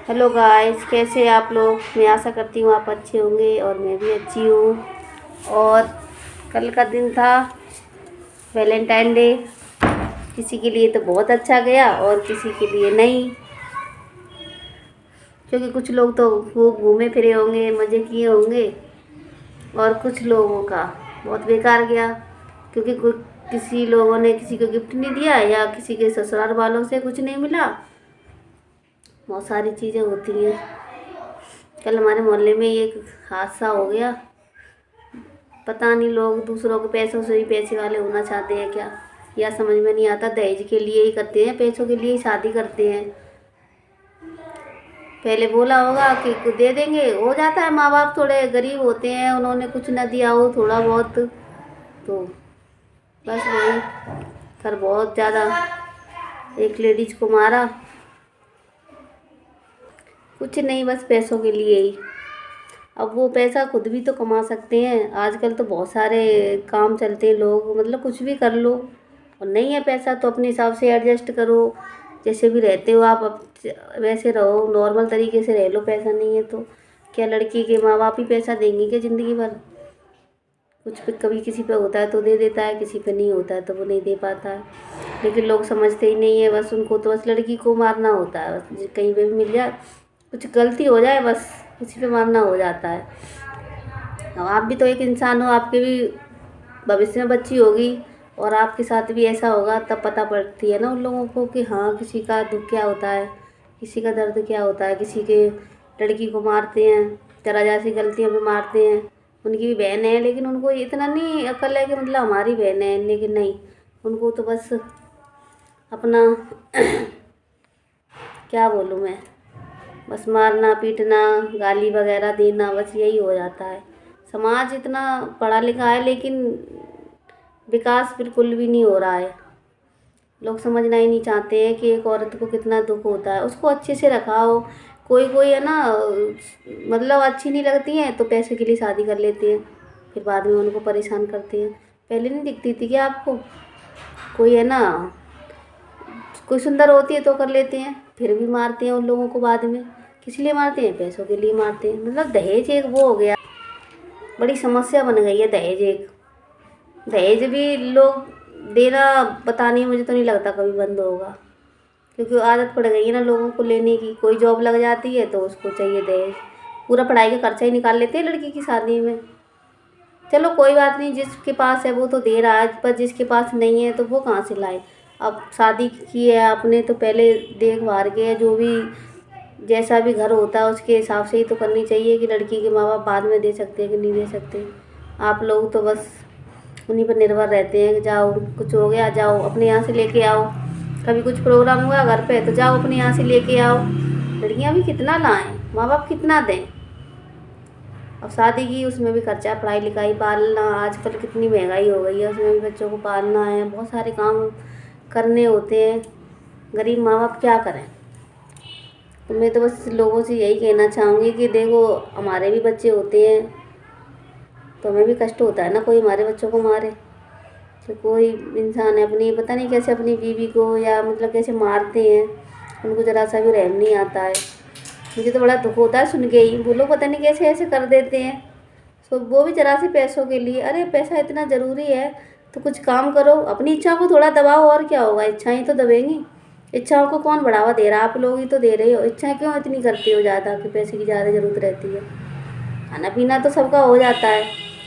Hello guys, कैसे हैं आप लोग। मैं आशा करती हूँ आप अच्छे होंगे और मैं भी अच्छी हूँ। और कल का दिन था वैलेंटाइन डे। किसी के लिए तो बहुत अच्छा गया और किसी के लिए नहीं, क्योंकि कुछ लोग तो खूब घूमे फिरे होंगे, मज़े किए होंगे और कुछ लोगों का बहुत बेकार गया, क्योंकि किसी लोगों ने किसी को गिफ्ट नहीं दिया या किसी के ससुराल वालों से कुछ नहीं मिला। बहुत सारी चीज़ें होती हैं। कल हमारे मोहल्ले में एक हादसा हो गया। पता नहीं लोग दूसरों के पैसों से ही पैसे वाले होना चाहते हैं क्या, या समझ में नहीं आता। दहेज के लिए ही करते हैं, पैसों के लिए ही शादी करते हैं। पहले बोला होगा कि कुछ दे देंगे, हो जाता है। माँ बाप थोड़े गरीब होते हैं, उन्होंने कुछ न दिया हो थोड़ा बहुत, तो बस वही कर बहुत ज़्यादा एक लेडीज को मारा। कुछ नहीं, बस पैसों के लिए ही। अब वो पैसा खुद भी तो कमा सकते हैं। आजकल तो बहुत सारे काम चलते हैं, लोग मतलब कुछ भी कर लो। और नहीं है पैसा तो अपने हिसाब से एडजस्ट करो, जैसे भी रहते हो आप वैसे रहो, नॉर्मल तरीके से रह लो। पैसा नहीं है तो क्या लड़की के माँ बाप ही पैसा देंगे क्या ज़िंदगी भर। कुछ पे कभी किसी पे होता है तो दे देता है, किसी पे नहीं होता है तो वो नहीं दे पाता है। लेकिन लोग समझते ही नहीं है, बस उनको तो बस लड़की को मारना होता है। बस कहीं पे भी मिल जाए, कुछ गलती हो जाए, बस किसी पे मारना हो जाता है। अब आप भी तो एक इंसान हो, आपके भी भविष्य में बच्ची होगी और आपके साथ भी ऐसा होगा, तब पता पड़ती है ना उन लोगों को कि हाँ किसी का दुख क्या होता है, किसी का दर्द क्या होता है। किसी के लड़की को मारते हैं, जरा जैसी गलतियों पे मारते हैं। उनकी भी बहन है, लेकिन उनको इतना नहीं अकल है कि मतलब हमारी बहन है, लेकिन नहीं, उनको तो बस अपना क्या बोलूँ मैं, बस मारना पीटना गाली वगैरह देना, बस यही हो जाता है। समाज इतना पढ़ा लिखा है, लेकिन विकास बिल्कुल भी नहीं हो रहा है। लोग समझना ही नहीं चाहते हैं कि एक औरत को कितना दुख होता है। उसको अच्छे से रखाओ। कोई कोई है ना, मतलब अच्छी नहीं लगती हैं तो पैसे के लिए शादी कर लेते हैं, फिर बाद में उनको परेशान करते हैं। पहले नहीं दिखती थी क्या आपको? कोई है ना, कोई सुंदर होती है तो कर लेते हैं, फिर भी मारते हैं उन लोगों को बाद में। किस लिए मारते हैं? पैसों के लिए मारते हैं। मतलब दहेज एक वो हो गया, बड़ी समस्या बन गई है दहेज एक। दहेज भी लोग देना, पता नहीं, मुझे तो नहीं लगता कभी बंद होगा, क्योंकि आदत पड़ गई है ना लोगों को लेने की। कोई जॉब लग जाती है तो उसको चाहिए दहेज। पूरा पढ़ाई का खर्चा ही निकाल लेते हैं लड़की की शादी में। चलो कोई बात नहीं, जिसके पास है वो तो दे रहा है, पर जिसके पास नहीं है तो वो कहाँ से लाए। अब शादी की है आपने तो पहले देख भार के, जो भी जैसा भी घर होता है उसके हिसाब से ही तो करनी चाहिए कि लड़की के माँ बाप बाद में दे सकते हैं कि नहीं दे सकते। आप लोग तो बस उन्हीं पर निर्भर रहते हैं कि जाओ कुछ हो गया, जाओ अपने यहाँ से लेके आओ। कभी कुछ प्रोग्राम हुआ घर पे तो जाओ अपने यहाँ से लेके आओ। लड़कियाँ भी कितना लाएं, माँ बाप कितना दें। अब शादी की उसमें भी खर्चा, पढ़ाई लिखाई, पालना, आजकल कितनी महंगाई हो गई है, उसमें भी बच्चों को पालना है, बहुत सारे काम करने होते हैं। गरीब माँ बाप क्या करें। तो मैं तो बस लोगों से यही कहना चाहूँगी कि देखो, हमारे भी बच्चे होते हैं तो हमें भी कष्ट होता है ना, कोई हमारे बच्चों को मारे। तो कोई इंसान है अपनी, पता नहीं कैसे अपनी बीवी को या मतलब कैसे मारते हैं, उनको ज़रा सा भी रहम नहीं आता है। मुझे तो बड़ा दुख होता है सुन के ही, वो लोग पता नहीं कैसे ऐसे कर देते हैं। सो वो भी ज़रा सी पैसों के लिए। अरे पैसा इतना ज़रूरी है तो कुछ काम करो, अपनी इच्छा को थोड़ा दबाओ, और क्या होगा। इच्छाएं तो दबेंगी, इच्छाओं को कौन बढ़ावा दे रहा है? आप लोग ही तो दे रहे हो। इच्छाएं क्यों इतनी करते हो ज़्यादा कि पैसे की ज़्यादा ज़रूरत रहती है? खाना पीना तो सबका हो जाता है।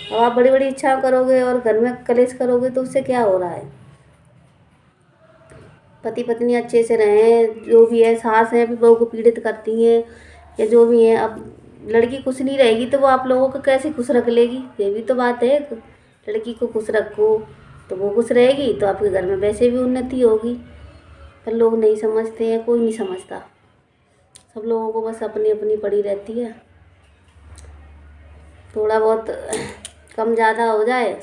अब आप बड़ी बड़ी इच्छा करोगे और घर में कलेश करोगे तो उससे क्या हो रहा है। पति पत्नी अच्छे से रहें, जो भी है, सास है भी बहू को पीड़ित करती हैं या जो भी है। अब लड़की खुश नहीं रहेगी तो वो आप लोगों को कैसे खुश रख लेगी? ये भी तो बात है। लड़की को खुश रखो तो वो खुश रहेगी, तो आपके घर में वैसे भी उन्नति होगी। पर लोग नहीं समझते हैं, कोई नहीं समझता। सब लोगों को बस अपनी अपनी पड़ी रहती है। थोड़ा बहुत कम ज़्यादा हो जाए,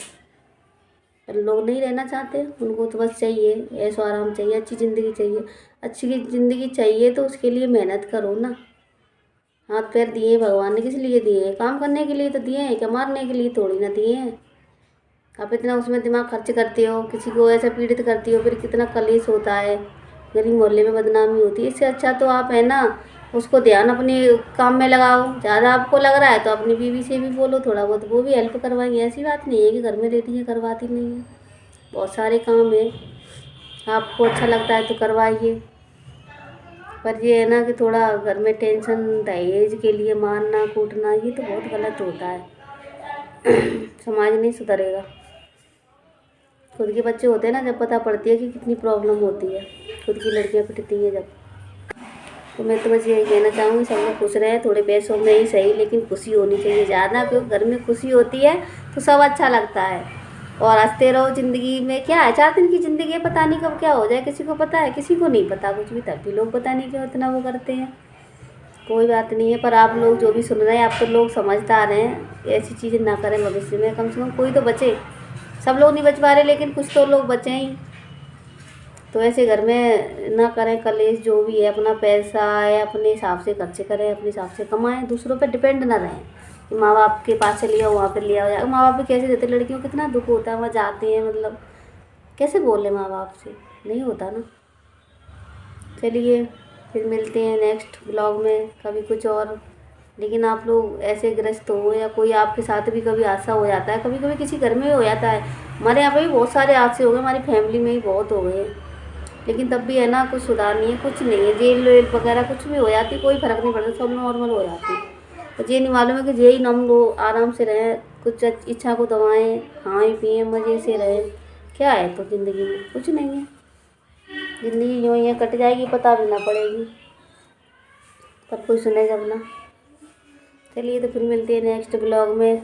पर लोग नहीं रहना चाहते। उनको तो बस चाहिए ऐशो आराम चाहिए, अच्छी ज़िंदगी चाहिए। अच्छी ज़िंदगी चाहिए तो उसके लिए मेहनत करो ना। हाथ पैर दिए भगवान ने किस लिए दिए हैं? काम करने के लिए तो दिए हैं, क्या मारने के लिए थोड़ी ना दिए हैं। आप इतना उसमें दिमाग खर्च करते हो, किसी को ऐसा पीड़ित करती हो, फिर कितना कलेश होता है, गली मोहल्ले में बदनामी होती है। इससे अच्छा तो आप है ना उसको ध्यान अपने काम में लगाओ। ज़्यादा आपको लग रहा है तो अपनी बीवी से भी बोलो, थोड़ा बहुत वो भी हेल्प करवाएंगे। ऐसी बात नहीं है कि घर में रहती है करवाती नहीं है, बहुत सारे काम है, आपको अच्छा लगता है तो करवाइए। पर ये है ना कि थोड़ा घर में टेंशन दहेज के लिए मारना कूटना, ये तो बहुत गलत होता है। समाज नहीं सुधरेगा। खुद के बच्चे होते हैं ना, जब पता पड़ती है कि कितनी प्रॉब्लम होती है, खुद की लड़कियां पिटती हैं जब। तो मैं तो बस यही कहना चाहूँगी, सब लोग खुश रहे, थोड़े पैसों में ही सही लेकिन खुशी होनी चाहिए ज़्यादा, क्योंकि घर में खुशी होती है तो सब अच्छा लगता है। और हंसते रहो, ज़िंदगी में क्या है, 4 दिन की ज़िंदगी है, पता नहीं कब क्या हो जाए, किसी को पता है, किसी को नहीं पता कुछ भी। तब भी लोग पता नहीं क्यों इतना वो करते हैं। कोई बात नहीं है, पर आप लोग जो भी सुन रहे हैं, आप तो लोग समझदार हैं, ऐसी चीज़ें ना करें भविष्य में, कम से कम कोई तो बचे। सब लोग नहीं बच पा रहे लेकिन कुछ तो लोग बचे ही। तो ऐसे घर में ना करें कलेश। जो भी है अपना पैसा है अपने हिसाब से खर्च करें, अपने हिसाब से कमाएं, दूसरों पे डिपेंड ना रहें कि माँ बाप के पास से लिया वहाँ पे लिया हो। माँ बाप भी कैसे देते, लड़कियों को कितना दुख होता है, वहाँ जाते हैं, मतलब कैसे बोले माँ बाप से, नहीं होता ना। चलिए फिर मिलते हैं नेक्स्ट ब्लॉग में कभी कुछ और। लेकिन आप लोग ऐसे ग्रस्त हो या कोई आपके साथ भी कभी हादसा हो जाता है, कभी कभी किसी घर में हो जाता है। हमारे यहाँ पे भी बहुत सारे हादसे हो गए, हमारी फैमिली में ही बहुत हो गए, लेकिन तब भी है ना कुछ सुधार नहीं है, कुछ नहीं है। जेल वेल वगैरह कुछ भी हो जाती, कोई फ़र्क नहीं पड़ता, सब नॉर्मल हो जाती। तो ये नहीं मालूम है कि यही नम लो, आराम से रहें, कुछ इच्छा को दबाएं, खाएं पिएं, मज़े से रहें। क्या है तो ज़िंदगी में कुछ नहीं है, ज़िंदगी यूँ ही है, कट जाएगी, पता भी ना पड़ेगी, पर कोई सुने जब ना। चलिए तो फिर मिलते हैं नेक्स्ट ब्लॉग में।